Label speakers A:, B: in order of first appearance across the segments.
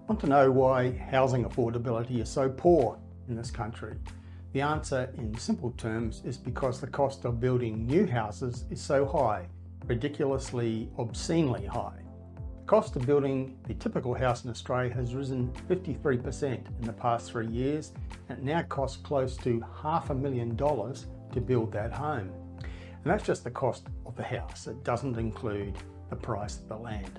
A: Want to know why housing affordability is so poor in this country? The answer in simple terms is because the cost of building new houses is so high, ridiculously, obscenely high. The cost of building the typical house in Australia has risen 53% in the past 3 years, and it now costs close to $500,000 to build that home. And that's just the cost of the house. It doesn't include the price of the land.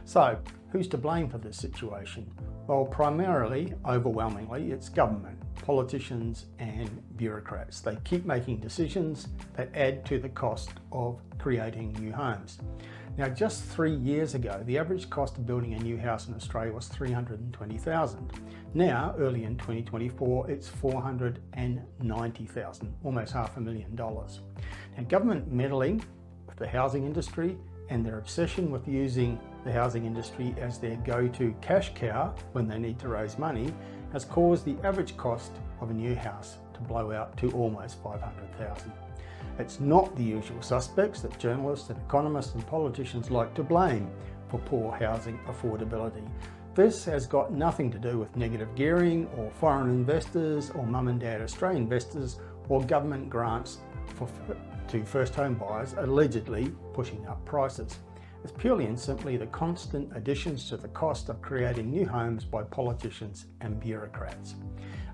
A: So, who's to blame for this situation? Well, primarily, overwhelmingly, it's government, politicians and bureaucrats. They keep making decisions that add to the cost of creating new homes. Now, just 3 years ago, the average cost of building a new house in Australia was $320,000. Now, early in 2024, it's $490,000, almost $500,000. Now, government meddling with the housing industry and their obsession with using the housing industry as their go-to cash cow when they need to raise money has caused the average cost of a new house to blow out to almost $500,000. It's not the usual suspects that journalists and economists and politicians like to blame for poor housing affordability. This has got nothing to do with negative gearing or foreign investors or mum and dad Australian investors or government grants to first home buyers allegedly pushing up prices. It's purely and simply the constant additions to the cost of creating new homes by politicians and bureaucrats.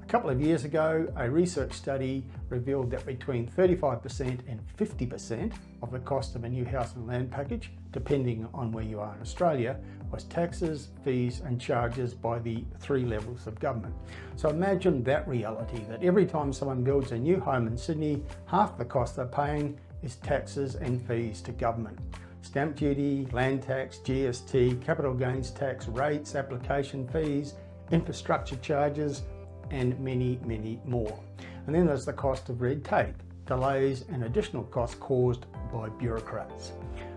A: A couple of years ago, a research study revealed that between 35% and 50% of the cost of a new house and land package, depending on where you are in Australia, was taxes, fees and charges by the 3 levels of government. So imagine that reality, that every time someone builds a new home in Sydney, half the cost they're paying is taxes and fees to government. Stamp duty, land tax, GST, capital gains tax, rates, application fees, infrastructure charges, and many, many more. And then there's the cost of red tape, delays and additional costs caused by bureaucrats.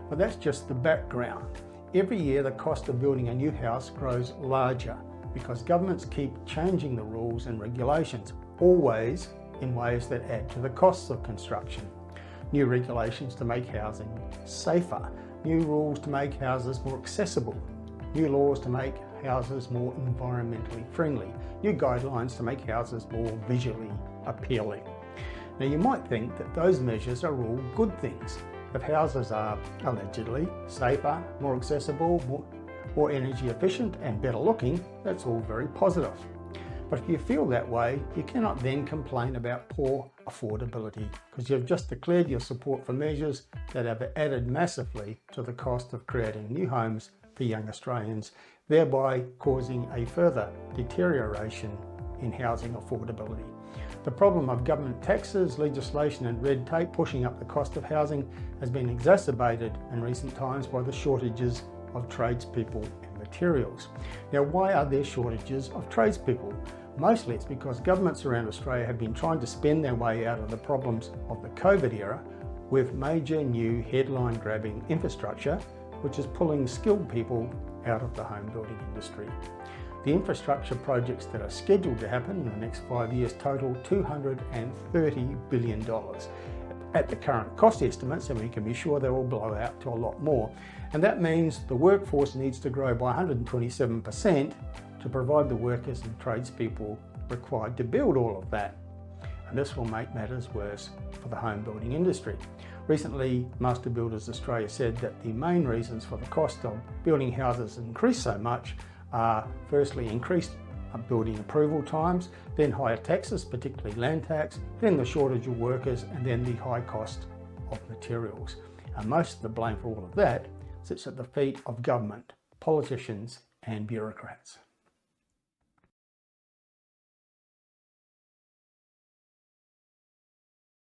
A: But that's just the background. Every year the cost of building a new house grows larger because governments keep changing the rules and regulations, always in ways that add to the costs of construction. New regulations to make housing safer, new rules to make houses more accessible, new laws to make houses more environmentally friendly, new guidelines to make houses more visually appealing. Now, you might think that those measures are all good things. If houses are allegedly safer, more accessible, more energy efficient and better looking, that's all very positive. But if you feel that way, you cannot then complain about poor affordability because you've just declared your support for measures that have added massively to the cost of creating new homes for young Australians, thereby causing a further deterioration in housing affordability. The problem of government taxes, legislation and red tape pushing up the cost of housing has been exacerbated in recent times by the shortages of tradespeople and materials. Now, why are there shortages of tradespeople? Mostly it's because governments around Australia have been trying to spend their way out of the problems of the COVID era with major new headline-grabbing infrastructure, which is pulling skilled people out of the home building industry. The infrastructure projects that are scheduled to happen in the next 5 years total $230 billion. At the current cost estimates, and we can be sure they will blow out to a lot more. And that means the workforce needs to grow by 127% to provide the workers and tradespeople required to build all of that. And this will make matters worse for the home building industry. Recently, Master Builders Australia said that the main reasons for the cost of building houses increase so much are firstly increased building approval times, then higher taxes, particularly land tax, then the shortage of workers, and then the high cost of materials. And most of the blame for all of that sits at the feet of government, politicians and bureaucrats.